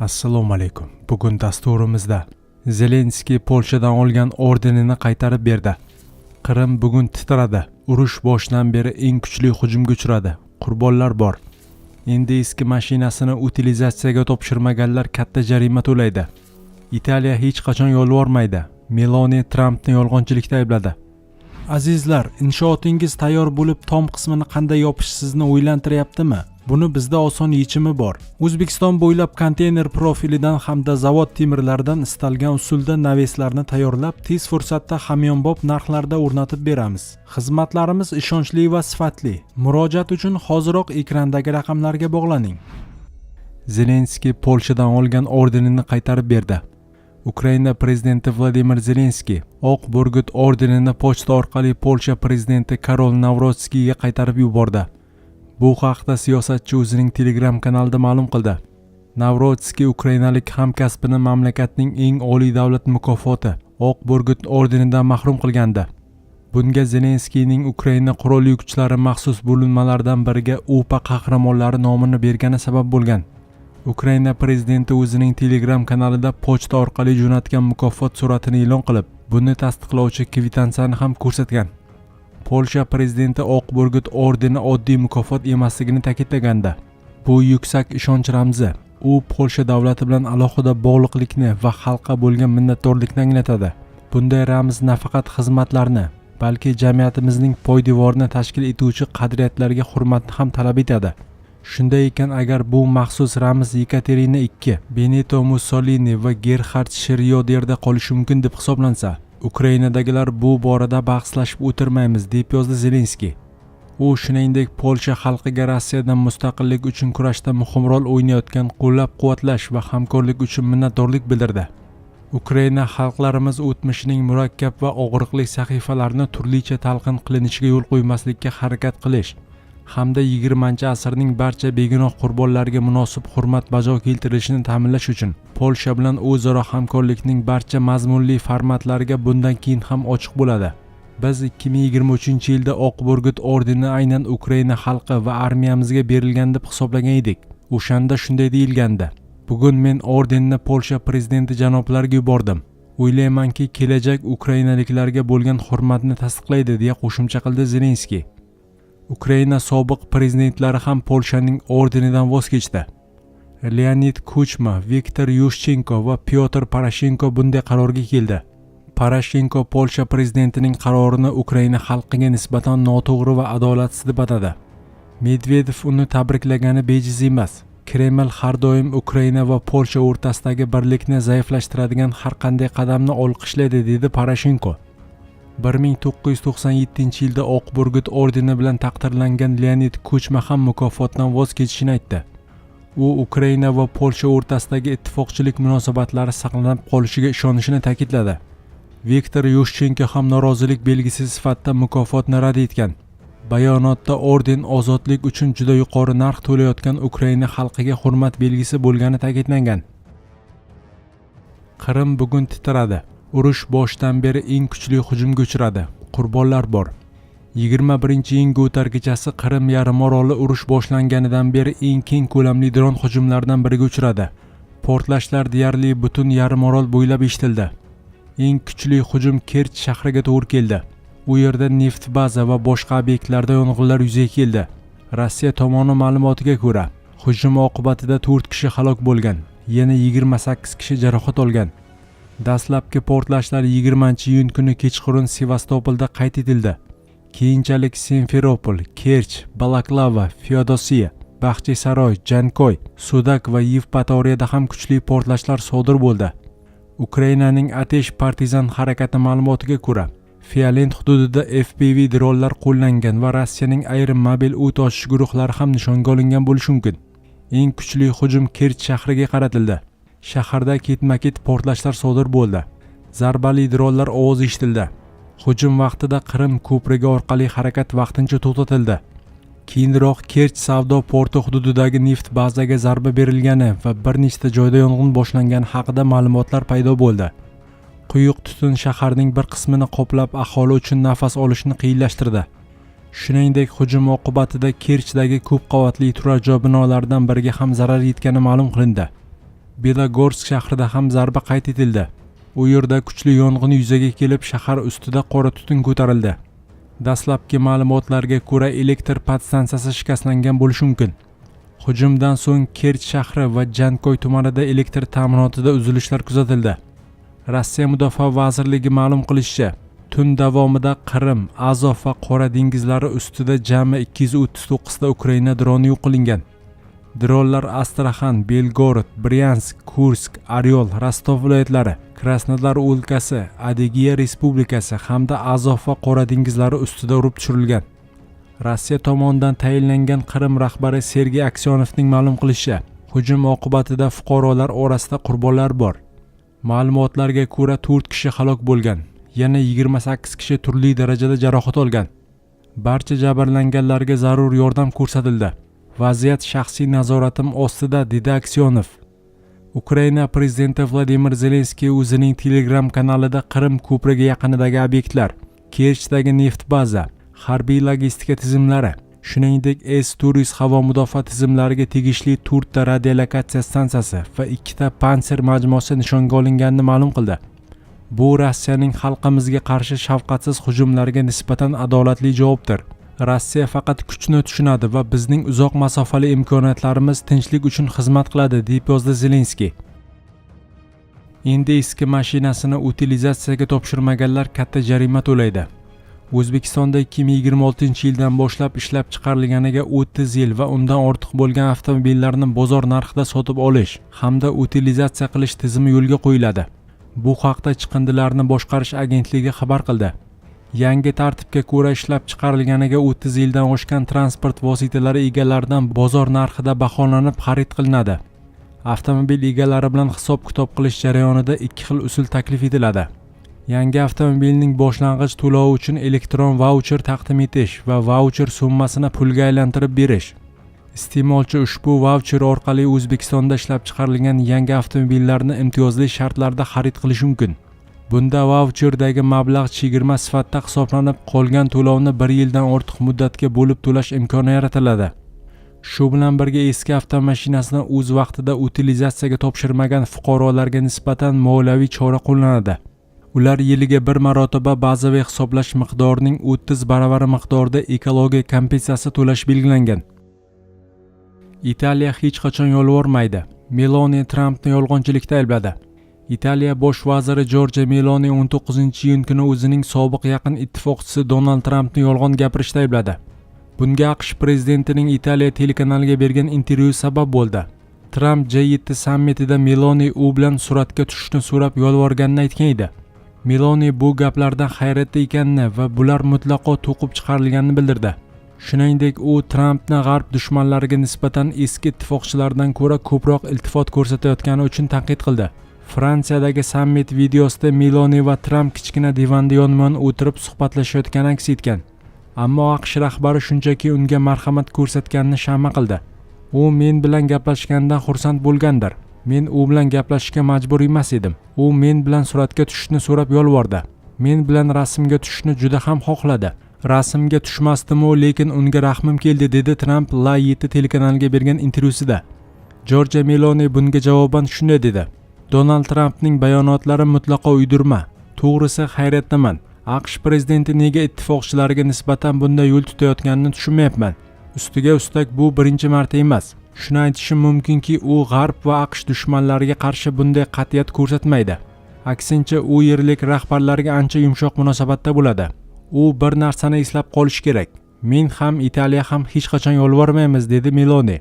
Assalomu alaykum. Bugun dasturimizda Zelenskiy Polshadan olgan ordenini qaytarib berdi. Qrim bugun titradi. Urush boshidan beri eng kuchli hujumga uchradi. Qurbonlar bor. Endi eski mashinasini utilizatsiyaga topshirmaganlar katta jarima to'laydi. Italiya hech qachon yolvormaydi. Meloni Trumpni yolg'onchilikda aybladi. Azizlar, inshootingiz tayyor bo'lib, tom qismini qanday yopish sizni o'ylantiryaptimi? Buni bizda oson yechimi bor. O'zbekiston bo'ylab konteyner profilidan hamda zavod temirlaridan istalgan usulda naveslarni tayyorlab, tez fursatda hamyonbop narxlarda o'rnatib beramiz. Xizmatlarimiz ishonchli va sifatli. Murojaat uchun hoziroq ekrandagi raqamlarga bog'laning. Zelenskiy Polshadan olgan ordenini qaytarib berdi. Ukraina prezidenti Vladimir Zelenskiy Oq burgut ordenini pochta orqali Polsha prezidenti Karol Navrotskiyga qaytarib yubordi. Bu haqda siyosatchi o'zining Telegram kanalida ma'lum qildi. Navrotskiy ukrainalik hamkasbini mamlakatning eng oliy davlat mukofoti Oq burgut ordenidan mahrum qilgandi. Bunga Zelenskiyning Ukraina qurolli kuchlari maxsus bo'linmalaridan biriga UPA qahramonlari nomini bergani sabab bo'lgan. Ukraina prezidenti o'zining Telegram kanalida pochta orqali jo'natgan mukofot suratini e'lon qilib, buni tasdiqlovchi kvitantsiyani ham ko'rsatgan. Polsha prezidenti Oq burgut ordeni oddiy mukofot emasligini ta'kidlaganda, bu yuksak ishonch ramzi. U Polsha davlati bilan alohida bog'liqlikni va xalqqa bo'lgan minnatdorlikni anglatadi. Bunday ramz nafaqat xizmatlarni, balki jamiyatimizning poydevorini tashkil etuvchi qadriyatlarga hurmatni ham talab etadi. Shunday ekan, agar bu maxsus ramz Yekaterina II, Benito Mussolini va Gerhard Schröderda qolishi mumkin deb hisoblansa, Ukrainadagilar bu borada bahslashib o'tirmaymiz, deb yozdi Zelenskiy. U shuningdek Polsha xalqiga Rossiyadan mustaqillik uchun kurashda muhim rol o'ynayotgan qo'llab-quvvatlash va hamkorlik uchun minnatdorlik bildirdi. Ukraina xalqlarimiz o'tmishining murakkab va og'riqli sahifalarini turlicha talqin qilinishiga yo'l qo'ymaslikka harakat qilish hamda 20-asrning barcha begunoh qurbonlariga munosib hurmat bajo keltirilishini ta'minlash uchun Polsha bilan o'zaro hamkorlikning barcha mazmunli formatlariga bundan keyin ham ochiq bo'ladi. Biz 2023-yilda Oq burgut ordeni aynan Ukraina xalqi va armiyamizga berilgan deb hisoblagan edik. O'shanda shunday deyilgandi. Bugun men ordenni Polsha prezidenti janoblariga yubordim. O'ylaymanki, kelajak ukrainaliklarga bo'lgan hurmatni tasdiqlaydi, deya qo'shimcha qildi Zelenskiy. Ukraina sobiq prezidentlari ham Polshaning ordenidan voz kechdi. Leonid Kuchma, Viktor Yushchenko va Pyotr Poroshenko bunday qarorga keldi. Poroshenko Polsha prezidentining qarorini Ukraina xalqiga nisbatan noto'g'ri va adolatsiz deb atadi. Medvedev uni tabriklagani bejiz emas. Kreml har doim Ukraina va Polsha o'rtasidagi birlikni zaiflashtiradigan har qanday qadamni olqishlaydi, dedi Poroshenko. 1997-yilda Oq burgut ordeni bilan taqdirlangan Leonid Kuchma ham mukofotdan voz kechishini aytdi. U Ukraina va Polsha o'rtasidagi ittifoqchilik munosabatlari saqlanib qolishiga ishonishini ta'kidladi. Viktor Yushchenko ham norozilik belgisi sifatida mukofotni rad etgan. Bayonotda orden ozodlik uchun juda yuqori narx to'layotgan Ukraina xalqiga hurmat belgisi bo'lgani ta'kidlangan. Qrim bugun titradi. Urush boshidan beri eng kuchli hujumga uchradi. Qurbonlar bor. 21-iyun o'tar kechasi Qrim yarimoroli urush boshlanganidan beri eng keng ko'lamli dron hujumlaridan biriga uchradi. Portlashlar deyarli butun yarimorol bo'ylab eshitildi. Eng kuchli hujum Kerch shahriga to'g'ri keldi. U yerda neft baza va boshqa obyektlarda yong'inlar yuzaga keldi. Rossiya tomoni ma'lumotiga ko'ra, hujum oqibatida 4 kishi halok bo'lgan, yana 28 kishi jarohat olgan. Dastlabki portlashlar 20-iyun kuni kechqurun Sevastopolda qayd etildi. Keyinchalik Simferopol, Kerch, Balaklava, Feodosiya, Baxchisaroy, Jankoy, Sudak va Yevpatoriyada ham kuchli portlashlar sodir bo'ldi. Ukrainaning Atesh partizan harakati ma'lumotiga ko'ra, Fiolent hududida FPV dronlar qo'llangan va Rossiyaning ayrim mobil o't ochish guruhlari ham nishonga olingan bo'lishi mumkin. Eng kuchli hujum Kerch shahriga qaratildi. Shaharda ketma-ket portlashlar sodir bo'ldi. Zarbali dronlar ovozi eshitildi. Hujum vaqtida Qrim ko'prigi orqali harakat vaqtincha to'xtatildi. Keyinroq Kerch savdo porti hududidagi neft bazaga zarba berilgani va bir nechta joyda yong'in boshlangani haqida ma'lumotlar paydo bo'ldi. Quyuq tutun shaharning bir qismini qoplab, aholi uchun nafas olishni qiyinlashtirdi. Shuningdek, hujum oqibatida Kerchdagi ko'p qavatli turar joy binolaridan biriga ham zarar yetgani ma'lum qilindi. Belogorsk shahrida ham zarba qayd etildi. U yerda kuchli yong'in yuzaga kelib, shahar ustida qora tutun ko'tarildi. Dastlabki ma'lumotlarga ko'ra, elektr podstansiyasi shikastlangan bo'lishi mumkin. Hujumdan so'ng Kerch shahri va Jankoy tumanida elektr ta'minotida uzilishlar kuzatildi. Rossiya Mudofaa vazirligi ma'lum qilishicha, tun davomida Qrim, Azov va Qora dengizlari ustida jami 239 ta Ukraina droni yo'q qilingan. Dronlar Astraxan, Belgorod, Bryansk, Kursk, Oryol, Rostov viloyatlari, Krasnodar o'lkasi, Adegiya respublikasi hamda Azov va Qora dengizlari ustida urib tushirilgan. Rossiya tomonidan tayinlangan Qrim rahbari Sergey Aksionovning ma'lum qilishicha, hujum oqibatida fuqarolar orasida qurbonlar bor. Ma'lumotlarga ko'ra 4 kishi halok bo'lgan, yana 28 kishi turli darajada jarohat olgan. Barcha jabrlanganlarga zarur yordam ko'rsatildi. Vaziyat shaxsiy nazoratim ostida, dedi Aksionov. Ukraina prezidenti Vladimir Zelenskiy o'zining Telegram kanalida Qrim ko'prigi yaqinidagi obyektlar, Kerchdagi neft baza, harbiy logistika tizimlari, shuningdek S-Turis havo mudofaa tizimlariga tegishli 4 ta radiolokatsiya stansiyasi va 2 ta panser majmuasi nishonga olinganini ma'lum qildi. Bu Rossiyaning xalqimizga qarshi shafqatsiz hujumlariga nisbatan adolatli javobdir. Rossiya faqat kuchni tushunadi va bizning uzoq masofali imkoniyatlarimiz tinchlik uchun xizmat qiladi, deb yozdi Zelenskiy. Endi eski mashinasini utilizatsiyaga topshirmaganlar katta jarima to'laydi. O'zbekistonda 2026-yildan boshlab ishlab chiqarilganiga 30 yil va undan ortiq bo'lgan avtomobillarni bozor narxida sotib olish hamda utilizatsiya qilish tizimi yo'lga qo'yiladi. Bu haqda Chiqindilarni boshqarish agentligi xabar qildi. Yangi tartibga ko'ra ishlab chiqarilganiga 30 yildan oshgan transport vositalari egalaridan bozor narxida baholanib xarid qilinadi. Avtomobil egalari bilan hisob-kitob qilish jarayonida 2 xil usul taklif etiladi. Yangi avtomobilning boshlang'ich to'lovi uchun elektron vaucher taqdim etish va vaucher summasini pulga aylantirib berish. Iste'molchi ushbu vaucher orqali O'zbekistonda ishlab chiqarilgan yangi avtomobillarni imtiyozli shartlarda xarid qilish mumkin. Bunda vaucherdagi mablag' chegirma sifatida hisoblanib, qolgan to'lovni 1 yildan ortiq muddatga bo'lib to'lash imkoni yaratiladi. Shu bilan birga eski avtomashinasini o'z vaqtida utilizatsiyaga topshirmagan fuqarolarga nisbatan moliyaviy chora qo'llanadi. Ular yiliga bir marotaba bazaviy hisoblash miqdorining 30 baravari miqdorida ekologiya kompensasiyasi to'lash belgilangan. Italiya hech qachon yolvormaydi. Meloni Trampni yolg'onchilikda aybladi. Italiya bosh vaziri Giorgia Meloni 19-iyun kuni o'zining sobiq yaqin ittifoqchisi Donald Trampni yolg'on gapirishda aybladi. Bunga AQSh prezidentining Italiya telekanaliga bergan intervyu sabab bo'ldi. Tramp G7 sammitida Meloni u bilan suratga tushishni so'rab yolvorganini aytgan edi. Meloni bu gaplardan hayratda ekanini va bular mutlaqo to'qib chiqarilganini bildirdi. Shuningdek, u Trampni g'arb dushmanlariga nisbatan eski ittifoqchilardan ko'ra ko'proq iltifot ko'rsatayotgani uchun tanqid qildi. Fransiyadagi sammit videosida Meloni va Tramp kichkina divanda yonma-yon o'tirib suhbatlashayotgani aks etgan. Ammo AQSh rahbari shunchaki unga marhamat ko'rsatganini shama qildi. U men bilan gaplashgandan xursand bo'lgandir. Men u bilan gaplashishga majbur emas edim. U men bilan suratga tushishni so'rab yolvordi. Men bilan rasmga tushishni juda ham xohladi. Rasmga tushmasdim-u, lekin unga rahmim keldi, dedi Tramp La 7 telekanaliga bergan intervyusida. Giorgia Meloni bunga javoban shunday dedi: Donald Trampning bayonotlari mutlaqo uydirma. To'g'risi hayratdaman. AQSh prezidenti nega ittifoqchilariga nisbatan bunday yo'l tutayotganini tushunmayapman. Ustiga ustak bu birinchi marta emas. Shuni aytishim mumkinki, u G'arb va AQSh dushmanlariga qarshi bunday qat'iyat ko'rsatmaydi. Aksincha, u yerlik rahbarlarga ancha yumshoq munosabatda bo'ladi. U bir narsani eslab qolish kerak. Men ham Italiya ham hech qachon yolvormaymiz, dedi Meloni.